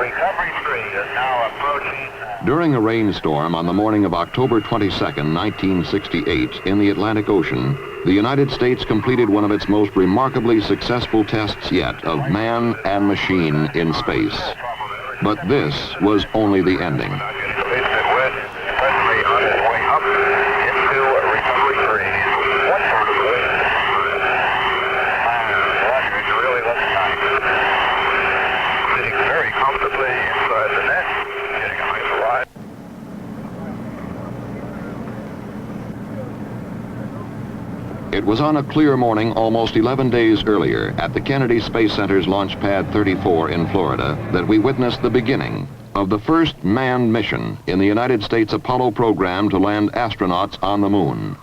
Recovery 3 is now approaching. During a rainstorm on the morning of October 22nd, 1968, in the Atlantic Ocean, the United States completed one of its most remarkably successful tests yet of man and machine in space. But this was only the ending. It was on a clear morning almost 11 days earlier at the Kennedy Space Center's Launch Pad 34 in Florida that we witnessed the beginning of the first manned mission in the United States Apollo program to land astronauts on the moon.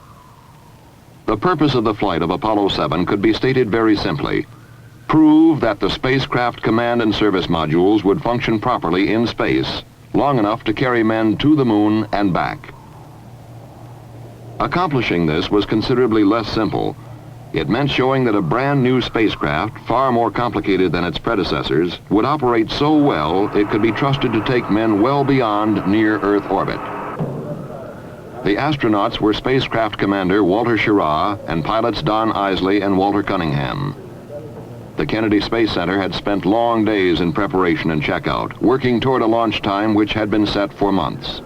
The purpose of the flight of Apollo 7 could be stated very simply: prove that the spacecraft command and service modules would function properly in space, long enough to carry men to the moon and back. Accomplishing this was considerably less simple. It meant showing that a brand new spacecraft, far more complicated than its predecessors, would operate so well it could be trusted to take men well beyond near-Earth orbit. The astronauts were spacecraft commander Walter Schirra and pilots Don Isley and Walter Cunningham. The Kennedy Space Center had spent long days in preparation and checkout, working toward a launch time which had been set for months.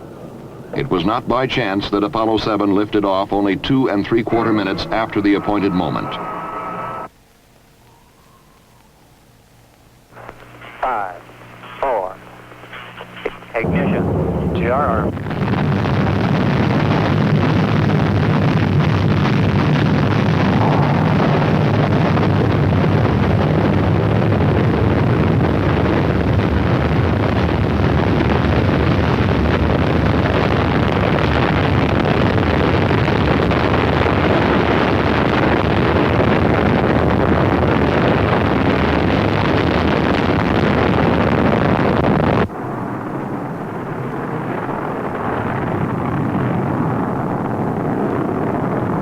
It was not by chance that Apollo 7 lifted off only 2 3/4 minutes after the appointed moment. 5, 4, ignition, GRR.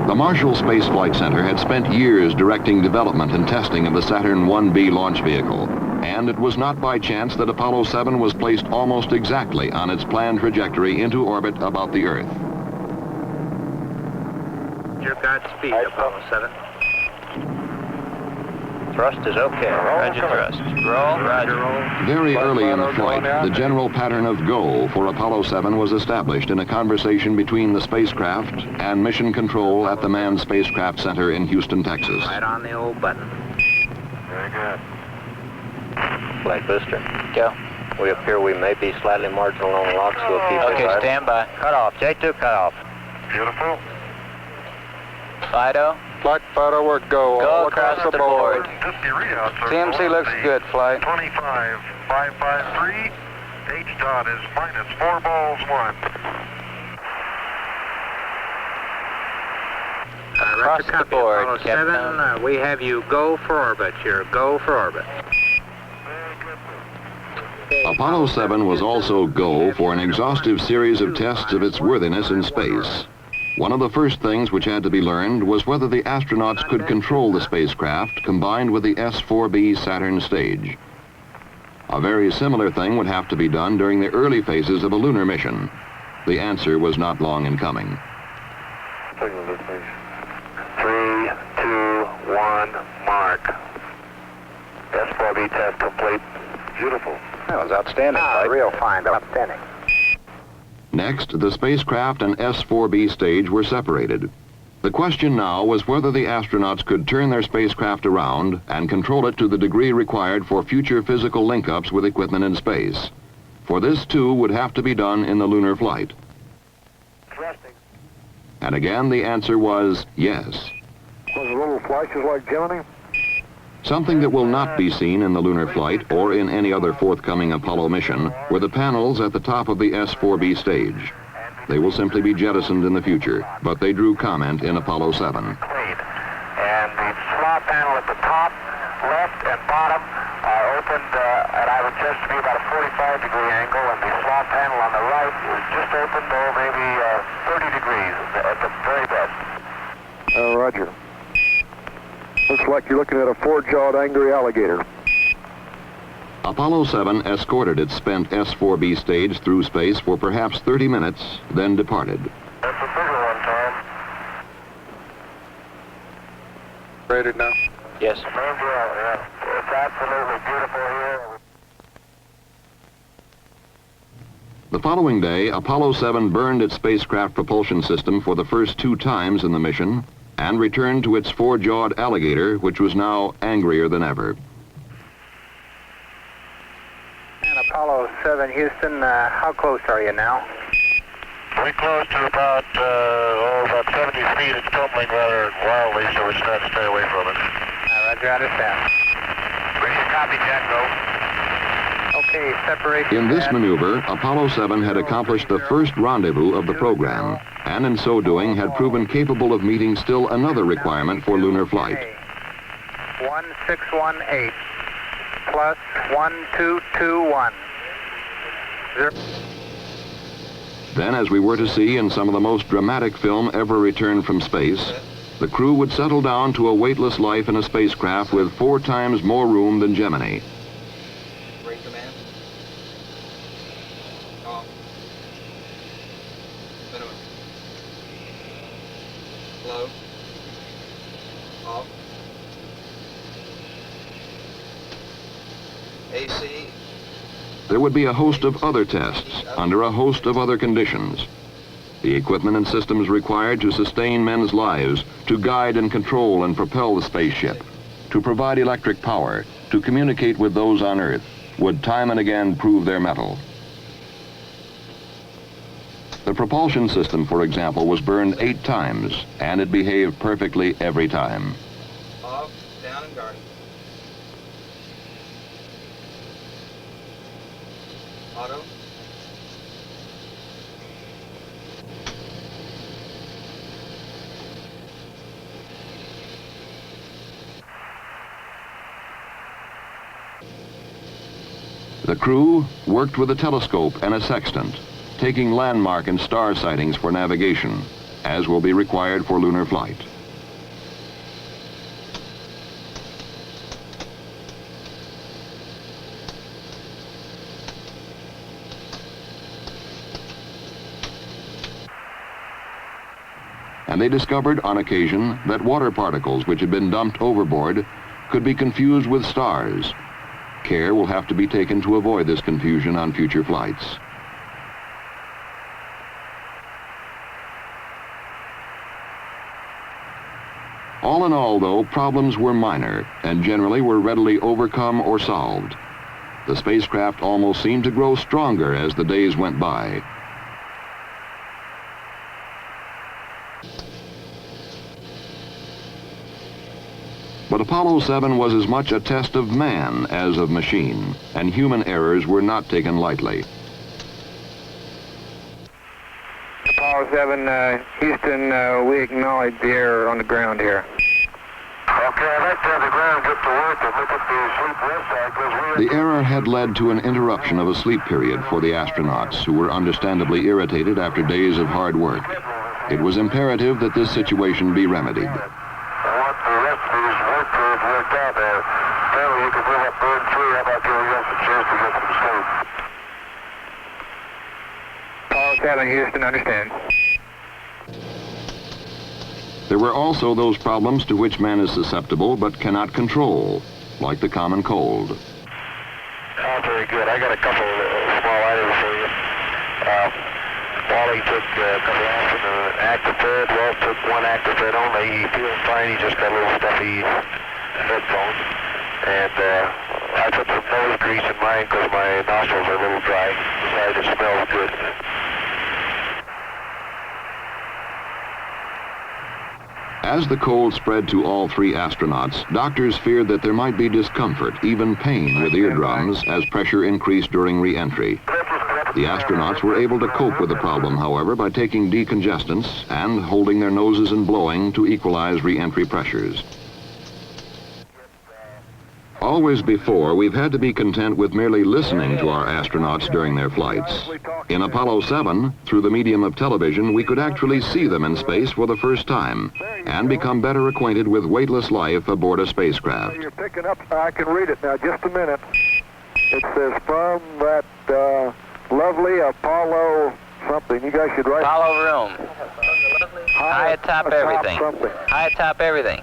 The Marshall Space Flight Center had spent years directing development and testing of the Saturn 1B launch vehicle, and it was not by chance that Apollo 7 was placed almost exactly on its planned trajectory into orbit about the Earth. Your Godspeed, Apollo 7. Thrust is okay. Roger thrust. Roll, roger. Very early in the flight, the general pattern of go for Apollo 7 was established in a conversation between the spacecraft and mission control at the Manned Spacecraft Center in Houston, Texas. Right on the old button. Very good. Flight booster. Go. We appear we may be slightly marginal on LOX, so we'll keep Okay, stand by. Cut off. J2 cut off. Beautiful. Fido. Flight Fido, we're go. Go All across the board. TMC looks good, flight. 25,553. H dot is minus 4 balls 1. Across the board, Apollo Captain. 7, we have you go for orbit here. Go for orbit. Apollo 7 was also go for an exhaustive series of tests of its worthiness in space. One of the first things which had to be learned was whether the astronauts could control the spacecraft combined with the S-4B Saturn stage. A very similar thing would have to be done during the early phases of a lunar mission. The answer was not long in coming. 3, 2, 1, mark. S4B test complete. Beautiful. That was outstanding, flight. Real fine, outstanding. Next, the spacecraft and S-4B stage were separated. The question now was whether the astronauts could turn their spacecraft around and control it to the degree required for future physical link-ups with equipment in space. For this, too, would have to be done in the lunar flight. Thrusting. And again, the answer was yes. Was a little flashes like Gemini? Something that will not be seen in the lunar flight or in any other forthcoming Apollo mission were the panels at the top of the S-4B stage. They will simply be jettisoned in the future, but they drew comment in Apollo 7. Clean. And the slot panel at the top, left, and bottom are opened at I would just be about a 45-degree angle, and the slot panel on the right is just opened maybe 30 degrees at the very best. Roger. Looks like you're looking at a 4-jawed angry alligator. Apollo 7 escorted its spent S-4B stage through space for perhaps 30 minutes, then departed. That's a bigger one, Tom. Rated now? Yes. Main drill, yeah. It's absolutely beautiful here. The following day, Apollo 7 burned its spacecraft propulsion system for the first 2 times in the mission and returned to its 4-jawed alligator, which was now angrier than ever. And Apollo 7, Houston, how close are you now? We're close to about 70 feet. It's tumbling rather wildly, so we're trying to stay away from it. Roger, understand. Ready to copy, Jack, go. Okay, separation. In this maneuver, Apollo 7 had accomplished the first rendezvous of the program, and in so doing had proven capable of meeting still another requirement for lunar flight. 1618 plus 1221. Then, as we were to see in some of the most dramatic film ever returned from space, the crew would settle down to a weightless life in a spacecraft with 4 times more room than Gemini. Bring command. Off. Minimum. Low. Off. AC. There would be a host of other tests under a host of other conditions. The equipment and systems required to sustain men's lives, to guide and control and propel the spaceship, to provide electric power, to communicate with those on Earth, would time and again prove their mettle. The propulsion system, for example, was burned 8 times, and it behaved perfectly every time. Off. Down and guarded. Auto. The crew worked with a telescope and a sextant, taking landmark and star sightings for navigation, as will be required for lunar flight. And they discovered on occasion that water particles which had been dumped overboard could be confused with stars. Care will have to be taken to avoid this confusion on future flights. All in all, though, problems were minor and generally were readily overcome or solved. The spacecraft almost seemed to grow stronger as the days went by. But Apollo 7 was as much a test of man as of machine, and human errors were not taken lightly. Apollo 7, Houston, we acknowledge the error on the ground here. Okay, I'd like to have the ground get to work and look at the sleep rest cycles. The error had led to an interruption of a sleep period for the astronauts, who were understandably irritated after days of hard work. It was imperative that this situation be remedied. I want the rest of these work periods worked out there. Apparently you can move up burn 3. How about giving us a chance to get some sleep? Apollo 7, Houston, understand. There were also those problems to which man is susceptible but cannot control, like the common cold. Oh, very good. I got a couple small items for you. Wally took a couple ounces of Actifed. Walt took 1 Actifed only. He feels fine. He just got a little stuffy headphones. And I put some nose grease in mine because my nostrils are a little dry. Besides, it smells good. As the cold spread to all 3 astronauts, doctors feared that there might be discomfort, even pain, with eardrums as pressure increased during re-entry. The astronauts were able to cope with the problem, however, by taking decongestants and holding their noses and blowing to equalize re-entry pressures. Always before, we've had to be content with merely listening to our astronauts during their flights. In Apollo 7, through the medium of television, we could actually see them in space for the first time and become better acquainted with weightless life aboard a spacecraft. You're picking up, I can read it now, just a minute. It says from that lovely Apollo something. You guys should write. Apollo room. High atop everything. Something. High atop everything.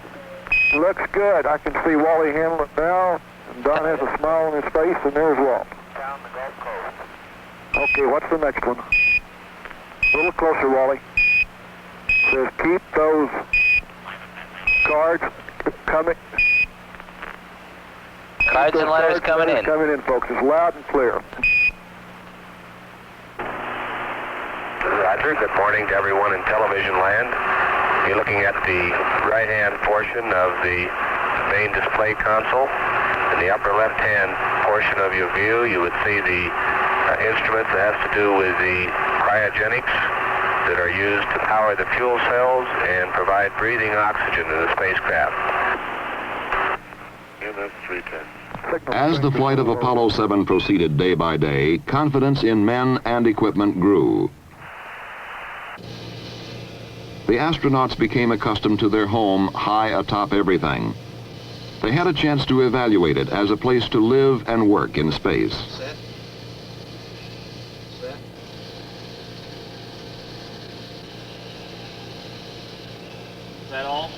Looks good. I can see Wally Hamlet now. And Don has a smile on his face, and there's Walt. Down the Gulf Coast. Okay, what's the next one? A little closer, Wally. Says keep those cards coming. Cards and letters coming in. Coming in, folks. It's loud and clear. Roger. Good morning to everyone in television land. You're looking at the right-hand portion of the main display console. In the upper left-hand portion of your view, you would see the instrument that has to do with the cryogenics that are used to power the fuel cells and provide breathing oxygen to the spacecraft. MS 310. As the flight of Apollo 7 proceeded day by day, confidence in men and equipment grew. The astronauts became accustomed to their home high atop everything. They had a chance to evaluate it as a place to live and work in space. Set. Set. Is that all?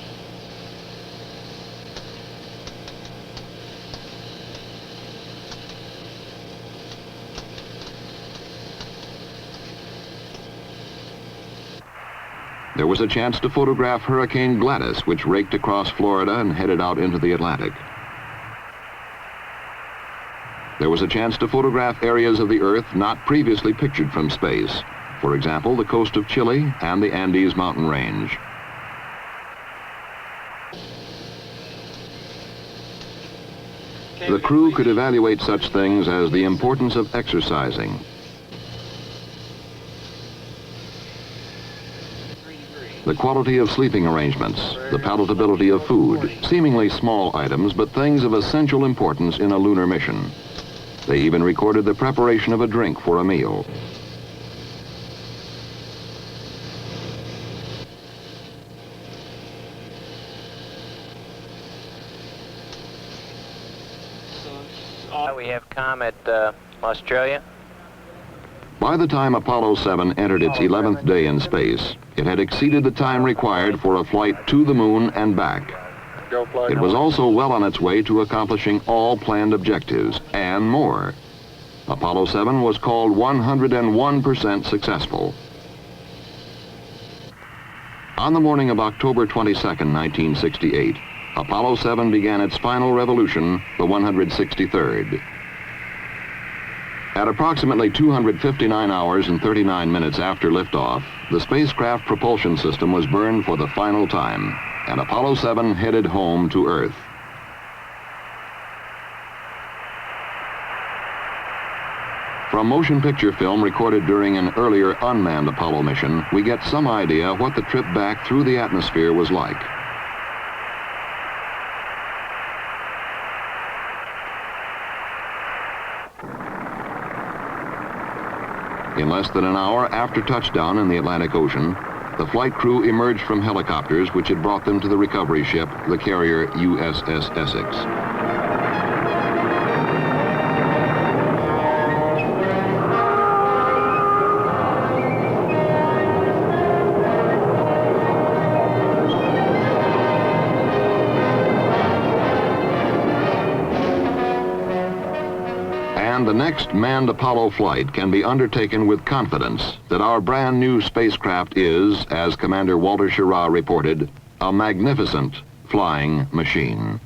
There was a chance to photograph Hurricane Gladys, which raked across Florida and headed out into the Atlantic. There was a chance to photograph areas of the Earth not previously pictured from space. For example, the coast of Chile and the Andes mountain range. The crew could evaluate such things as the importance of exercising, the quality of sleeping arrangements, the palatability of food, seemingly small items, but things of essential importance in a lunar mission. They even recorded the preparation of a drink for a meal. We have Comet Australia. By the time Apollo 7 entered its 11th day in space, it had exceeded the time required for a flight to the moon and back. Go flight. It was also well on its way to accomplishing all planned objectives and more. Apollo 7 was called 101% successful. On the morning of October 22nd, 1968, Apollo 7 began its final revolution, the 163rd. At approximately 259 hours and 39 minutes after liftoff, the spacecraft propulsion system was burned for the final time, and Apollo 7 headed home to Earth. From motion picture film recorded during an earlier unmanned Apollo mission, we get some idea what the trip back through the atmosphere was like. In less than an hour after touchdown in the Atlantic Ocean, the flight crew emerged from helicopters which had brought them to the recovery ship, the carrier USS Essex. The next manned Apollo flight can be undertaken with confidence that our brand new spacecraft is, as Commander Walter Schirra reported, a magnificent flying machine.